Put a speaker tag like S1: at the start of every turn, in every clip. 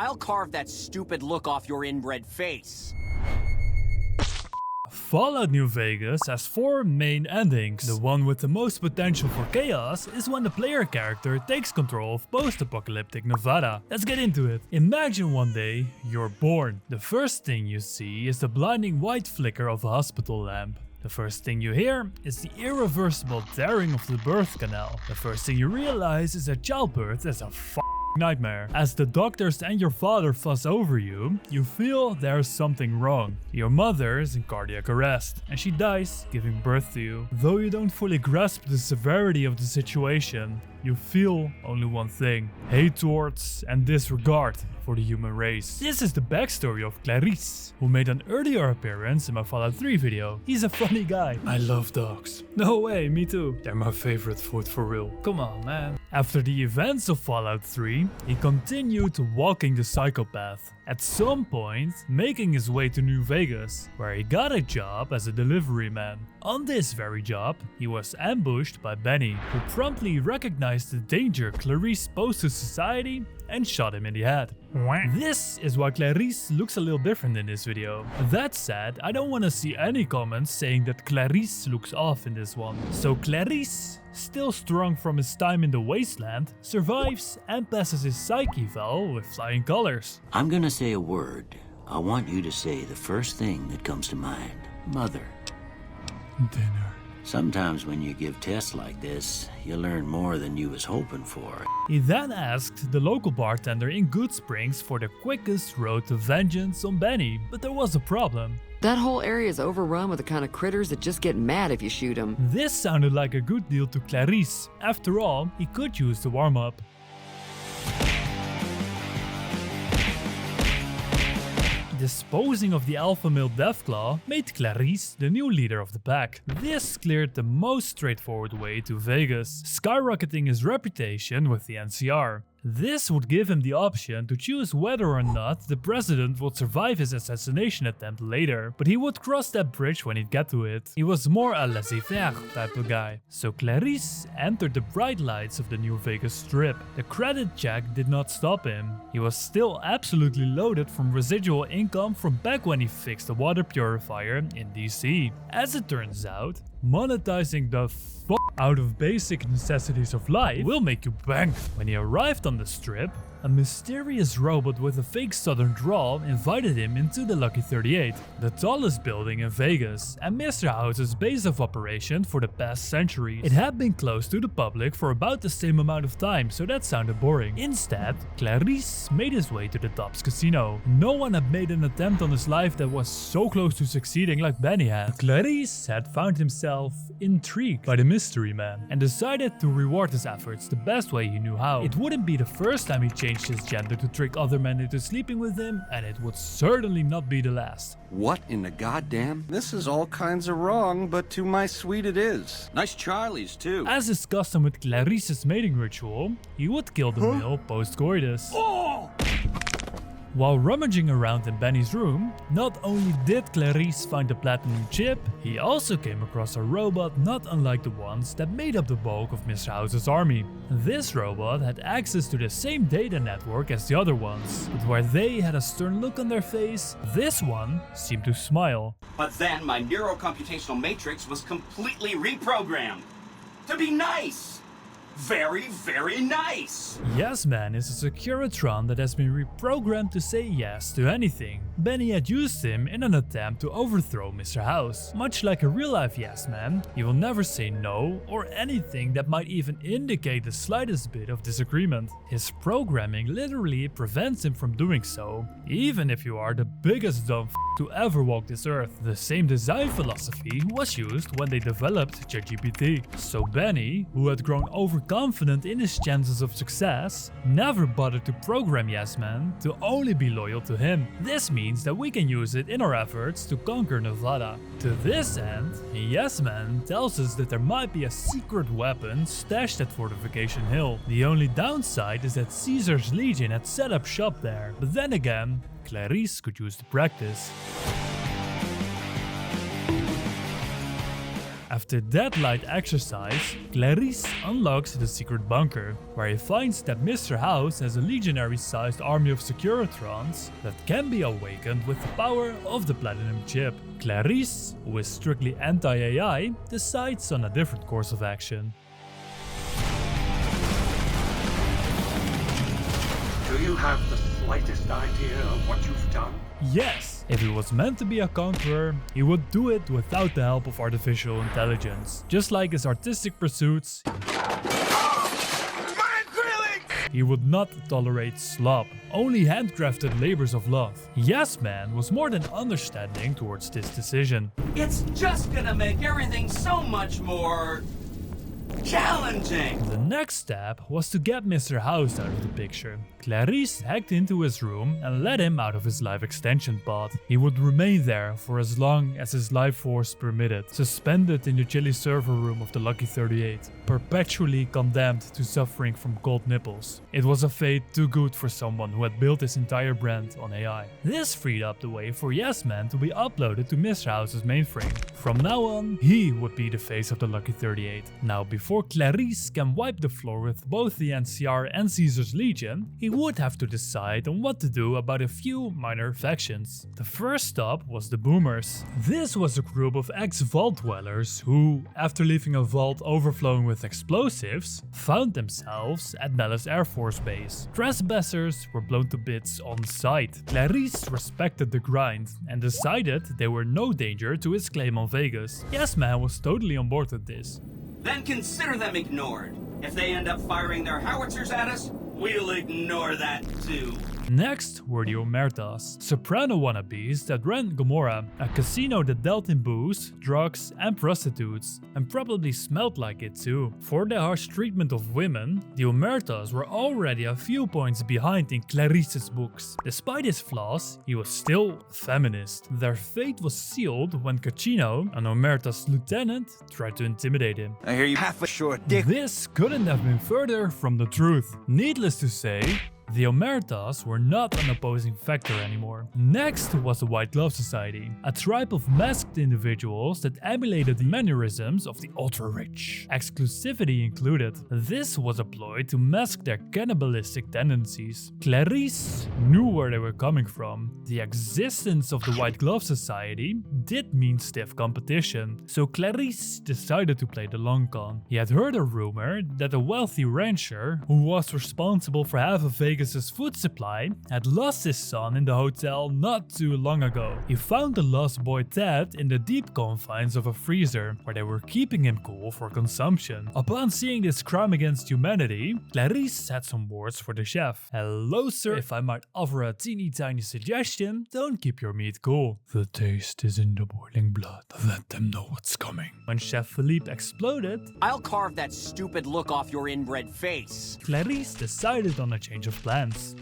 S1: I'll carve that stupid look off your inbred face.
S2: Fallout New Vegas has 4 main endings. The one with the most potential for chaos is when the player character takes control of post-apocalyptic Nevada. Let's get into it. Imagine one day you're born. The first thing you see is the blinding white flicker of a hospital lamp. The first thing you hear is the irreversible tearing of the birth canal. The first thing you realize is that childbirth is a nightmare. As the doctors and your father fuss over you, you feel there's something wrong. Your mother is in cardiac arrest and she dies giving birth to you. Though you don't fully grasp the severity of the situation, you feel only one thing: hate towards and disregard for the human race. This is the backstory of Clerice, who made an earlier appearance in my Fallout 3 video. He's a funny guy. I love dogs. No way, me too. They're my favorite food for real. Come on, man. After the events of Fallout 3, he continued walking the psychopath. At some point, making his way to New Vegas, where he got a job as a delivery man. On this very job, he was ambushed by Benny, who promptly recognized the danger Clerice posed to society and shot him in the head. This is why Clerice looks a little different in this video. That said, I don't want to see any comments saying that Clerice looks off in this one. So Clerice, still strong from his time in the wasteland, survives and passes his psych eval with flying colors.
S3: I'm gonna say a word. I want you to say the first thing that comes to mind. Mother.
S2: Dinner.
S3: Sometimes when you give tests like this, you learn more than you was hoping for.
S2: He then asked the local bartender in Good Springs for the quickest road to vengeance on Benny, but there was a problem.
S4: That whole area is overrun with the kind of critters that just get mad if you shoot them.
S2: This sounded like a good deal to Clerice. After all, he could use the warm-up. Disposing of the alpha male Deathclaw made Clerice the new leader of the pack. This cleared the most straightforward way to Vegas, skyrocketing his reputation with the NCR. This would give him the option to choose whether or not the president would survive his assassination attempt later, but he would cross that bridge when he'd get to it. He was more a laissez-faire type of guy. So Clerice entered the bright lights of the New Vegas Strip. The credit check did not stop him. He was still absolutely loaded from residual income from back when he fixed the water purifier in DC. As it turns out, monetizing the out of basic necessities of life will make you bank. When he arrived on the strip, a mysterious robot with a fake southern drawl invited him into the Lucky 38, the tallest building in Vegas and Mr. House's base of operation for the past centuries. It had been closed to the public for about the same amount of time, so that sounded boring. Instead, Clerice made his way to the Tops Casino. No one had made an attempt on his life that was so close to succeeding like Benny had. Clerice had found himself intrigued by the mystery man and decided to reward his efforts the best way he knew how. It wouldn't be the first time he changed his gender to trick other men into sleeping with him, and it would certainly not be the last.
S5: What in the goddamn? This is all kinds of wrong, but to my suite it is. Nice Charlies, too.
S2: As is custom with Clarice's mating ritual, he would kill the male post-coitus. While rummaging around in Benny's room, not only did Clerice find the platinum chip, he also came across a robot not unlike the ones that made up the bulk of Mr. House's army. This robot had access to the same data network as the other ones, but where they had a stern look on their face, this one seemed to smile.
S1: But then my neurocomputational matrix was completely reprogrammed to be nice. Very, very nice!
S2: Yes Man is a Securitron that has been reprogrammed to say yes to anything. Benny had used him in an attempt to overthrow Mr. House. Much like a real-life Yes Man, he will never say no or anything that might even indicate the slightest bit of disagreement. His programming literally prevents him from doing so, even if you are the biggest dumb to ever walk this earth. The same design philosophy was used when they developed ChatGPT. So Benny, who had grown overconfident in his chances of success, never bothered to program Yes Man to only be loyal to him. This means that we can use it in our efforts to conquer Nevada. To this end, Yes Man tells us that there might be a secret weapon stashed at Fortification Hill. The only downside is that Caesar's Legion had set up shop there, but then again, Clerice could use the practice. After that light exercise, Clerice unlocks the secret bunker, where he finds that Mr. House has a legionary-sized army of Securitrons that can be awakened with the power of the Platinum chip. Clerice, who is strictly anti-AI, decides on a different course of action.
S6: Do you have the slightest idea of what you've done?
S2: Yes, if he was meant to be a conqueror, he would do it without the help of artificial intelligence. Just like his artistic pursuits, he would not tolerate slop, only handcrafted labors of love. Yes Man was more than understanding towards this decision.
S1: It's just gonna make everything so much more challenging.
S2: The next step was to get Mr. House out of the picture. Clerice hacked into his room and let him out of his life extension pod. He would remain there for as long as his life force permitted, suspended in the chilly server room of the Lucky 38, perpetually condemned to suffering from cold nipples. It was a fate too good for someone who had built his entire brand on AI. This freed up the way for Yes Man to be uploaded to Mr. House's mainframe. From now on, he would be the face of the Lucky 38. Now, before Clerice can wipe the floor with both the NCR and Caesar's Legion, he would have to decide on what to do about a few minor factions. The first stop was the Boomers. This was a group of ex-vault dwellers who, after leaving a vault overflowing with explosives, found themselves at Nellis Air Force Base. Trespassers were blown to bits on sight. Clerice respected the grind and decided they were no danger to his claim on Vegas. Yes Man was totally on board with this.
S1: Then consider them ignored. If they end up firing their howitzers at us, we'll ignore that too.
S2: Next were the Omertas, soprano wannabes that ran Gomorrah, a casino that dealt in booze, drugs and prostitutes, and probably smelled like it too. For their harsh treatment of women, the Omertas were already a few points behind in Clerice's books. Despite his flaws, he was still a feminist. Their fate was sealed when Cacino, an Omerta's lieutenant, tried to intimidate him.
S5: I hear you have a short dick.
S2: This couldn't have been further from the truth. Needless to say, the Omertas were not an opposing factor anymore. Next was the White Glove Society, a tribe of masked individuals that emulated the mannerisms of the ultra-rich. Exclusivity included. This was a ploy to mask their cannibalistic tendencies. Clerice knew where they were coming from. The existence of the White Glove Society did mean stiff competition, so Clerice decided to play the long con. He had heard a rumor that a wealthy rancher, who was responsible for half of Vegas' food supply, had lost his son in the hotel not too long ago. He found the lost boy Ted in the deep confines of a freezer, where they were keeping him cool for consumption. Upon seeing this crime against humanity, Clerice had some words for the chef. "Hello sir, if I might offer a teeny tiny suggestion, don't keep your meat cool. The taste is in the boiling blood. Let them know what's coming." When Chef Philippe exploded,
S7: I'll carve that stupid look off your inbred face.
S2: Clerice decided on a change of plans.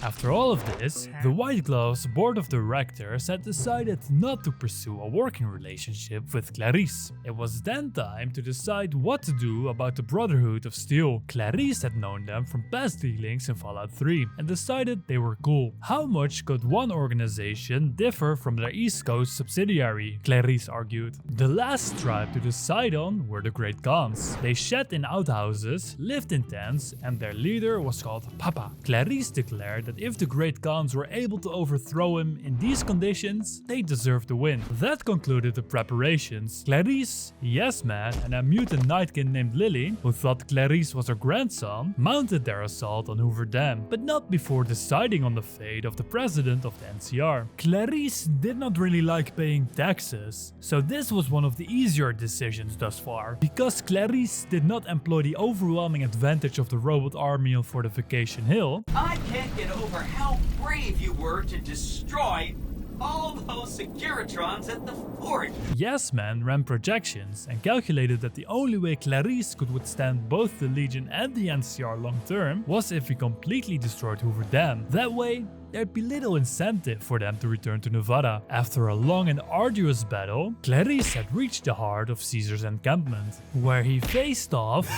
S2: After all of this, the White Gloves board of directors had decided not to pursue a working relationship with Clerice. It was then time to decide what to do about the Brotherhood of Steel. Clerice had known them from past dealings in Fallout 3 and decided they were cool. How much could one organization differ from their East Coast subsidiary? Clerice argued. The last tribe to decide on were the Great Khans. They shed in outhouses, lived in tents, and their leader was called Papa. Clerice declared that if the Great Khans were able to overthrow him in these conditions, they deserved to win. That concluded the preparations. Clerice, Yes Man, and a mutant nightkin named Lily, who thought Clerice was her grandson, mounted their assault on Hoover Dam, but not before deciding on the fate of the president of the NCR. Clerice did not really like paying taxes, so this was one of the easier decisions thus far. Because Clerice did not employ the overwhelming advantage of the robot army on Fortification Hill,
S1: I can't get over how brave you were to destroy all those Securitrons at the fort.
S2: Yes Man ran projections and calculated that the only way Clerice could withstand both the Legion and the NCR long term was if he completely destroyed Hoover Dam. That way, there'd be little incentive for them to return to Nevada. After a long and arduous battle, Clerice had reached the heart of Caesar's encampment, where he faced off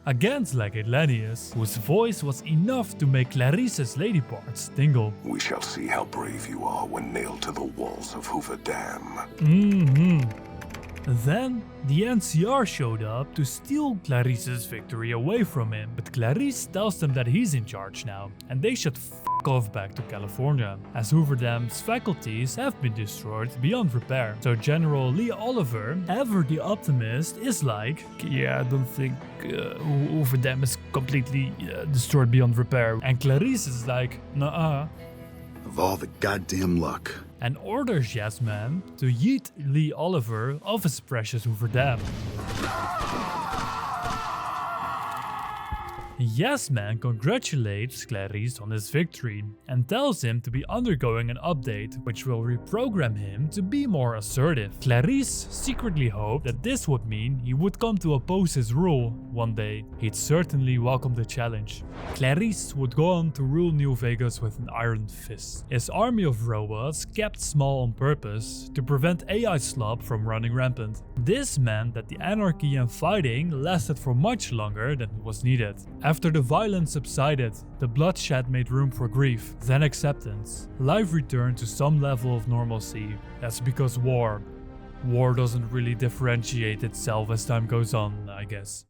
S2: against Legate Lennius, whose voice was enough to make Clerice's lady parts tingle.
S8: We shall see how brave you are when nailed to the walls of Hoover Dam.
S2: Then, the NCR showed up to steal Clarice's victory away from him, but Clerice tells them that he's in charge now, and they should f**k off back to California, as Hoover Dam's faculties have been destroyed beyond repair. So General Lee Oliver, ever the optimist, is like, yeah, I don't think Hoover Dam is completely destroyed beyond repair. And Clerice is like, nuh-uh.
S8: Of all the goddamn luck.
S2: And orders Yes Man to yeet Lee Oliver off his precious Hoover Dam. Yes Man congratulates Clerice on his victory and tells him to be undergoing an update which will reprogram him to be more assertive. Clerice secretly hoped that this would mean he would come to oppose his rule one day. He'd certainly welcome the challenge. Clerice would go on to rule New Vegas with an iron fist. His army of robots kept small on purpose to prevent AI slop from running rampant. This meant that the anarchy and fighting lasted for much longer than was needed. After the violence subsided, the bloodshed made room for grief, then acceptance. Life returned to some level of normalcy. That's because war doesn't really differentiate itself as time goes on, I guess.